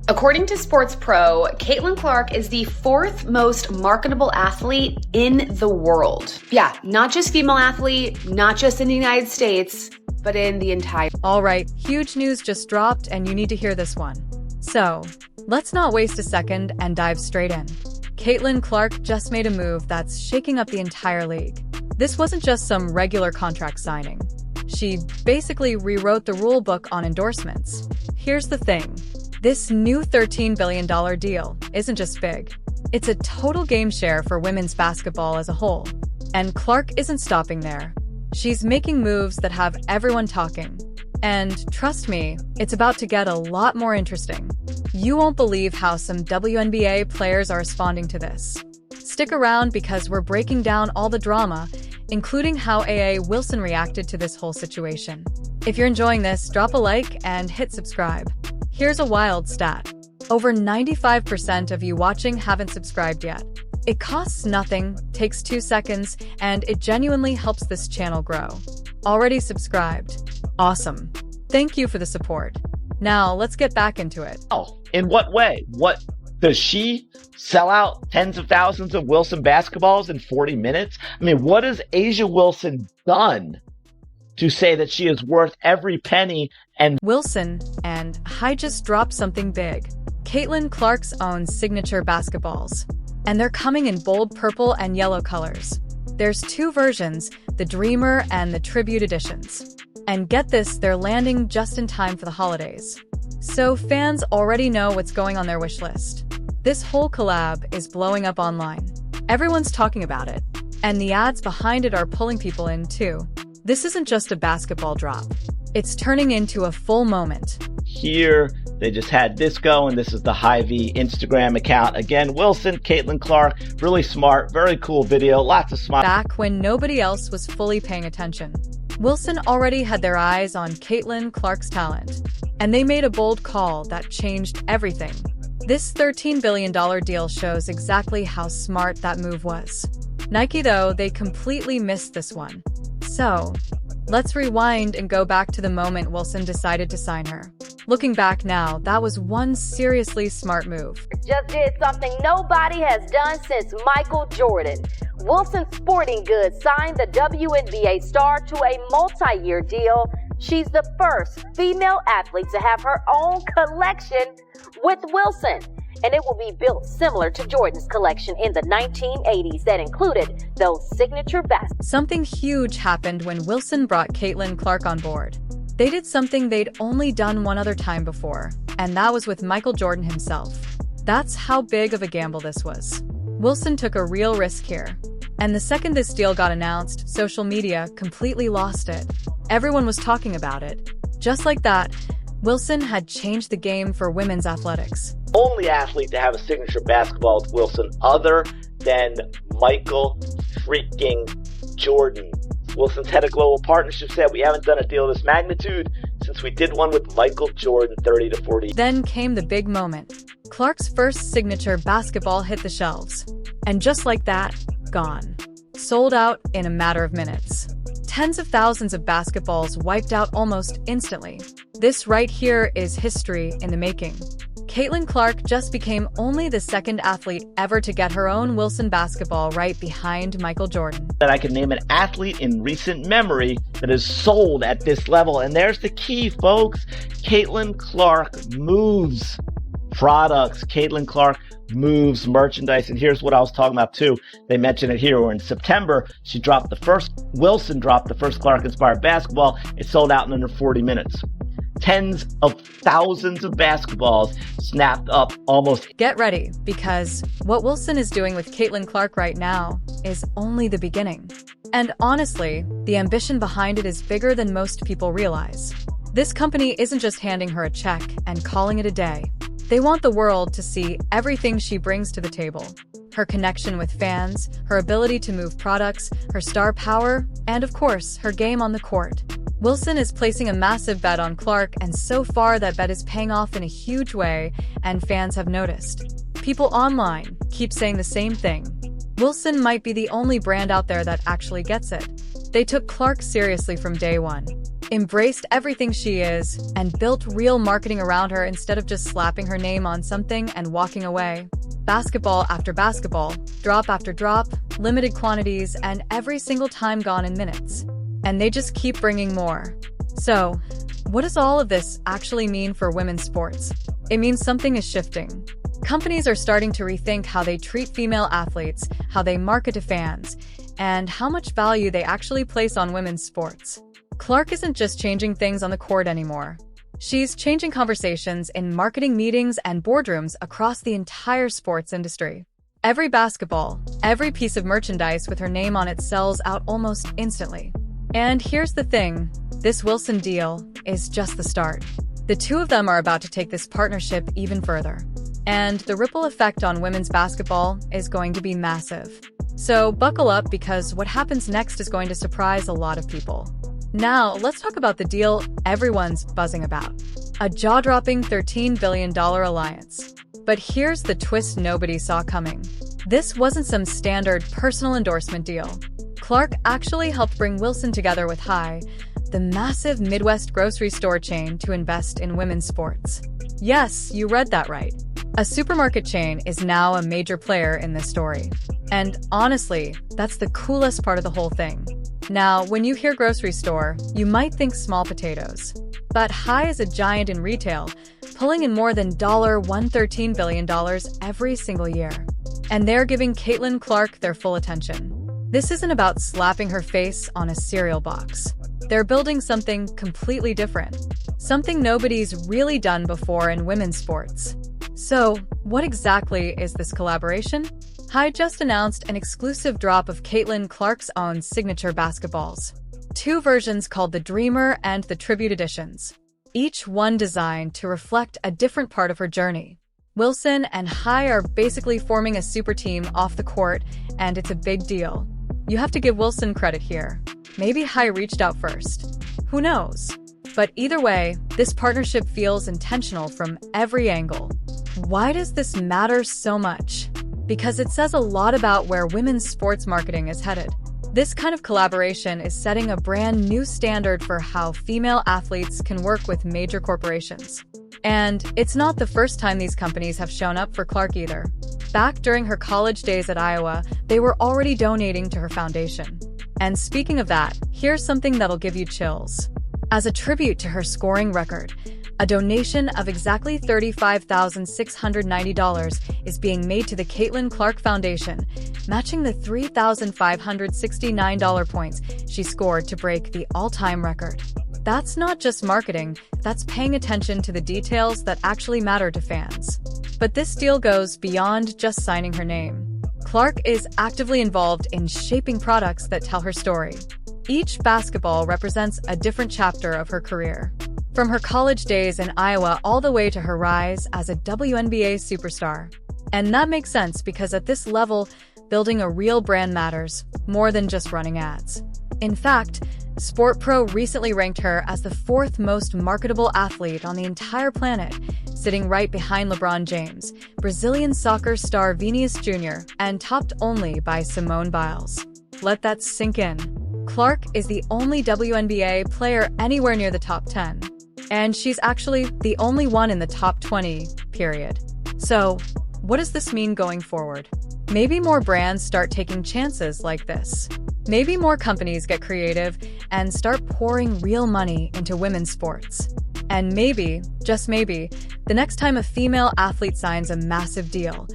According to Sports Pro, Caitlin Clark is the 4th most marketable athlete in the world. Yeah, not just female athlete, not just in the United States, but in the entire. All right, huge news just dropped and you need to hear this one. So, let's not waste a second and dive straight in. Caitlin Clark just made a move that's shaking up the entire league. This wasn't just some regular contract signing. She basically rewrote the rule book on endorsements. Here's the thing. This new $13 billion deal isn't just big. It's a total game share for women's basketball as a whole. And Clark isn't stopping there. She's making moves that have everyone talking. And trust me, it's about to get a lot more interesting. You won't believe how some WNBA players are responding to this. Stick around because we're breaking down all the drama, including how A.A. Wilson reacted to this whole situation. If you're enjoying this, drop a like and hit subscribe. Here's a wild stat. Over 95% of you watching haven't subscribed yet. It costs nothing, takes 2 seconds, and it genuinely helps this channel grow. Already subscribed? Awesome. Thank you for the support. Now, let's get back into it. Oh, in what way? What does she sell out tens of thousands of Wilson basketballs in 40 minutes? I mean, what has A'ja Wilson done to say that she is worth every penny? And Wilson and I just dropped something big. Caitlin Clark's own signature basketballs. And they're coming in bold purple and yellow colors. There's 2 versions, the Dreamer and the Tribute editions. And get this, they're landing just in time for the holidays. So fans already know what's going on their wish list. This whole collab is blowing up online. Everyone's talking about it. And the ads behind it are pulling people in too. This isn't just a basketball drop. It's turning into a full moment. Here, they just had this go, and this is the Hy-Vee Instagram account. Again, Wilson, Caitlin Clark, really smart, very cool video, lots of smart. Back when nobody else was fully paying attention, Wilson already had their eyes on Caitlin Clark's talent. And they made a bold call that changed everything. This $13 billion deal shows exactly how smart that move was. Nike, though, they completely missed this one. So, let's rewind and go back to the moment Wilson decided to sign her. Looking back now, that was one seriously smart move. Just did something nobody has done since Michael Jordan. Wilson Sporting Goods signed the WNBA star to a multi-year deal. She's the first female athlete to have her own collection with Wilson. And it will be built similar to Jordan's collection in the 1980s that included those signature baskets. Something huge happened when Wilson brought Caitlin Clark on board. They did something they'd only done one other time before, and that was with Michael Jordan himself. That's how big of a gamble this was. Wilson took a real risk here. And the second this deal got announced, social media completely lost it. Everyone was talking about it. Just like that, Wilson had changed the game for women's athletics. Only athlete to have a signature basketball with Wilson other than Michael freaking Jordan. Wilson's head of global partnership said, "We haven't done a deal of this magnitude since we did one with Michael Jordan 30 to 40. Then came the big moment. Clark's first signature basketball hit the shelves. And just like that, gone. Sold out in a matter of minutes. Tens of thousands of basketballs wiped out almost instantly. This right here is history in the making. Caitlin Clark just became only the second athlete ever to get her own Wilson basketball, right behind Michael Jordan. That I can name an athlete in recent memory that is sold at this level. And there's the key, folks. Caitlin Clark moves products. Caitlin Clark moves merchandise. And here's what I was talking about too. They mentioned it here. Where in September, Wilson dropped the first Clark-inspired basketball. It sold out in under 40 minutes. Tens of thousands of basketballs snapped up almost. Get ready, because what Wilson is doing with Caitlin Clark right now is only the beginning. And honestly, the ambition behind it is bigger than most people realize. This company isn't just handing her a check and calling it a day. They want the world to see everything she brings to the table. Her connection with fans, her ability to move products, her star power, and of course, her game on the court. Wilson is placing a massive bet on Clark, and so far that bet is paying off in a huge way, and fans have noticed. People online keep saying the same thing. Wilson might be the only brand out there that actually gets it. They took Clark seriously from day one. embraced everything she is, and built real marketing around her instead of just slapping her name on something and walking away. Basketball after basketball, drop after drop, limited quantities, and every single time gone in minutes. And they just keep bringing more. So, what does all of this actually mean for women's sports? It means something is shifting. Companies are starting to rethink how they treat female athletes, how they market to fans, and how much value they actually place on women's sports. Clark isn't just changing things on the court anymore. She's changing conversations in marketing meetings and boardrooms across the entire sports industry. Every basketball, every piece of merchandise with her name on it sells out almost instantly. And here's the thing, this Wilson deal is just the start. The two of them are about to take this partnership even further. And the ripple effect on women's basketball is going to be massive. So buckle up because what happens next is going to surprise a lot of people. Now, let's talk about the deal everyone's buzzing about. A jaw-dropping $13 billion alliance. But here's the twist nobody saw coming. This wasn't some standard personal endorsement deal. Clark actually helped bring Wilson together with High, the massive Midwest grocery store chain, to invest in women's sports. Yes, you read that right. A supermarket chain is now a major player in this story. And honestly, that's the coolest part of the whole thing. Now, when you hear grocery store, you might think small potatoes. But High is a giant in retail, pulling in more than $113 billion every single year. And they're giving Caitlin Clark their full attention. This isn't about slapping her face on a cereal box. They're building something completely different. Something nobody's really done before in women's sports. So, what exactly is this collaboration? High just announced an exclusive drop of Caitlin Clark's own signature basketballs. Two versions called the Dreamer and the Tribute Editions. Each one designed to reflect a different part of her journey. Wilson and High are basically forming a super team off the court, and it's a big deal. You have to give Wilson credit here. Maybe High reached out first. Who knows? But either way, this partnership feels intentional from every angle. Why does this matter so much? Because it says a lot about where women's sports marketing is headed. This kind of collaboration is setting a brand new standard for how female athletes can work with major corporations. And it's not the first time these companies have shown up for Clark either. Back during her college days at Iowa, they were already donating to her foundation. And speaking of that, here's something that'll give you chills. As a tribute to her scoring record, a donation of exactly $35,690 is being made to the Caitlin Clark Foundation, matching the $3,569 points she scored to break the all-time record. That's not just marketing, that's paying attention to the details that actually matter to fans. But this deal goes beyond just signing her name. Clark is actively involved in shaping products that tell her story. Each basketball represents a different chapter of her career. From her college days in Iowa all the way to her rise as a WNBA superstar. And that makes sense because at this level, building a real brand matters more than just running ads. In fact, Sport Pro recently ranked her as the fourth most marketable athlete on the entire planet, sitting right behind LeBron James, Brazilian soccer star Vinícius Jr., and topped only by Simone Biles. Let that sink in. Clark is the only WNBA player anywhere near the top 10. And she's actually the only one in the top 20, period. So, what does this mean going forward? Maybe more brands start taking chances like this. Maybe more companies get creative and start pouring real money into women's sports. And maybe, just maybe, the next time a female athlete signs a massive deal,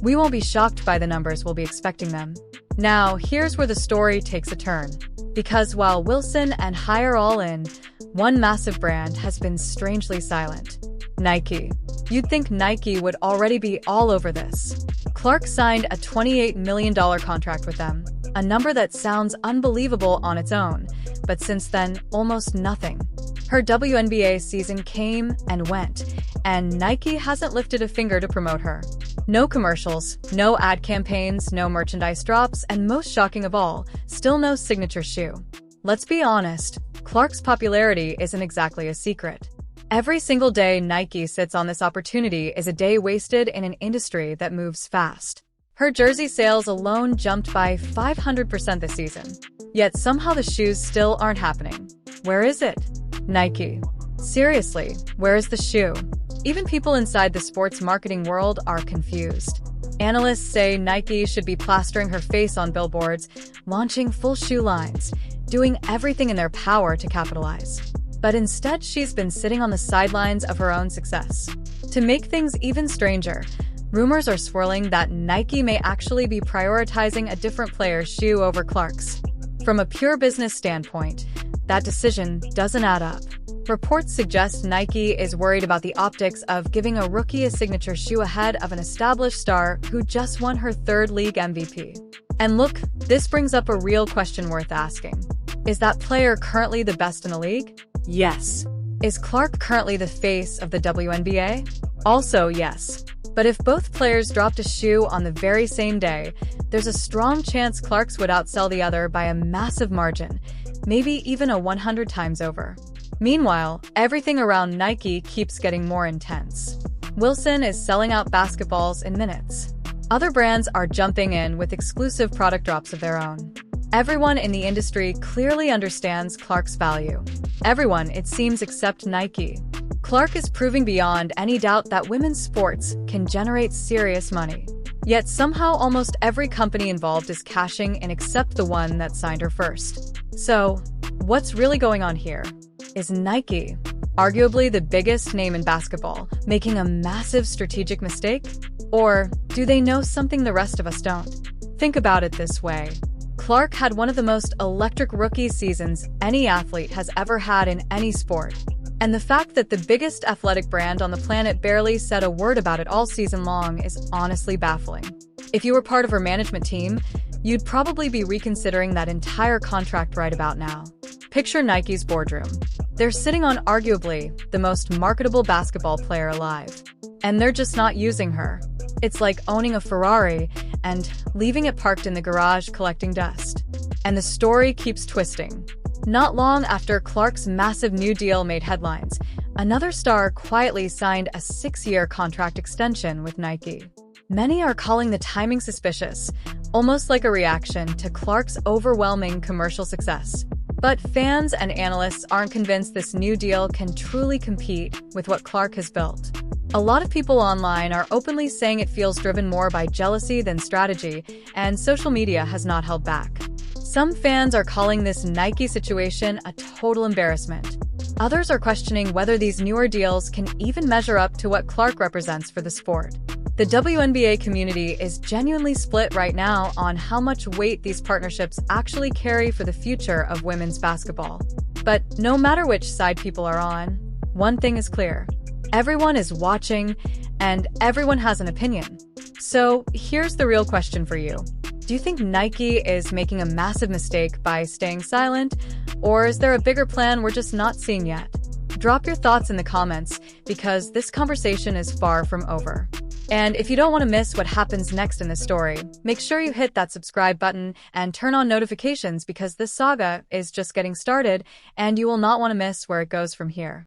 we won't be shocked by the numbers we'll be expecting them. Now, here's where the story takes a turn. Because while Wilson and High are all in, one massive brand has been strangely silent. Nike. You'd think Nike would already be all over this. Clark signed a $28 million contract with them, a number that sounds unbelievable on its own, but since then, almost nothing. Her WNBA season came and went, and Nike hasn't lifted a finger to promote her. No commercials, no ad campaigns, no merchandise drops, and most shocking of all, still no signature shoe. Let's be honest, Clark's popularity isn't exactly a secret. Every single day Nike sits on this opportunity is a day wasted in an industry that moves fast. Her jersey sales alone jumped by 500% this season. Yet somehow the shoes still aren't happening. Where is it? Nike. Seriously, where is the shoe? Even people inside the sports marketing world are confused. Analysts say Nike should be plastering her face on billboards, launching full shoe lines, doing everything in their power to capitalize. But instead, she's been sitting on the sidelines of her own success. To make things even stranger, rumors are swirling that Nike may actually be prioritizing a different player's shoe over Clark's. From a pure business standpoint, that decision doesn't add up. Reports suggest Nike is worried about the optics of giving a rookie a signature shoe ahead of an established star who just won her third league MVP. And look, this brings up a real question worth asking. Is that player currently the best in the league? Yes. Is Clark currently the face of the WNBA? Also yes. But if both players dropped a shoe on the very same day, there's a strong chance Clark's would outsell the other by a massive margin, maybe even a 100 times over. Meanwhile, everything around Nike keeps getting more intense. Wilson is selling out basketballs in minutes. Other brands are jumping in with exclusive product drops of their own. Everyone in the industry clearly understands Clark's value. Everyone, it seems, except Nike. Clark is proving beyond any doubt that women's sports can generate serious money. Yet somehow almost every company involved is cashing in except the one that signed her first. So, what's really going on here? Is Nike, arguably the biggest name in basketball, making a massive strategic mistake? Or do they know something the rest of us don't? Think about it this way. Clark had one of the most electric rookie seasons any athlete has ever had in any sport. And the fact that the biggest athletic brand on the planet barely said a word about it all season long is honestly baffling. If you were part of her management team, you'd probably be reconsidering that entire contract right about now. Picture Nike's boardroom. They're sitting on arguably the most marketable basketball player alive. And they're just not using her. It's like owning a Ferrari and leaving it parked in the garage collecting dust. And the story keeps twisting. Not long after Clark's massive new deal made headlines, another star quietly signed a 6-year contract extension with Nike. Many are calling the timing suspicious, almost like a reaction to Clark's overwhelming commercial success. But fans and analysts aren't convinced this new deal can truly compete with what Clark has built. A lot of people online are openly saying it feels driven more by jealousy than strategy, and social media has not held back. Some fans are calling this Nike situation a total embarrassment. Others are questioning whether these newer deals can even measure up to what Clark represents for the sport. The WNBA community is genuinely split right now on how much weight these partnerships actually carry for the future of women's basketball. But no matter which side people are on, one thing is clear. Everyone is watching, and everyone has an opinion. So here's the real question for you. Do you think Nike is making a massive mistake by staying silent, or is there a bigger plan we're just not seeing yet? Drop your thoughts in the comments, because this conversation is far from over. And if you don't want to miss what happens next in the story, make sure you hit that subscribe button and turn on notifications because this saga is just getting started and you will not want to miss where it goes from here.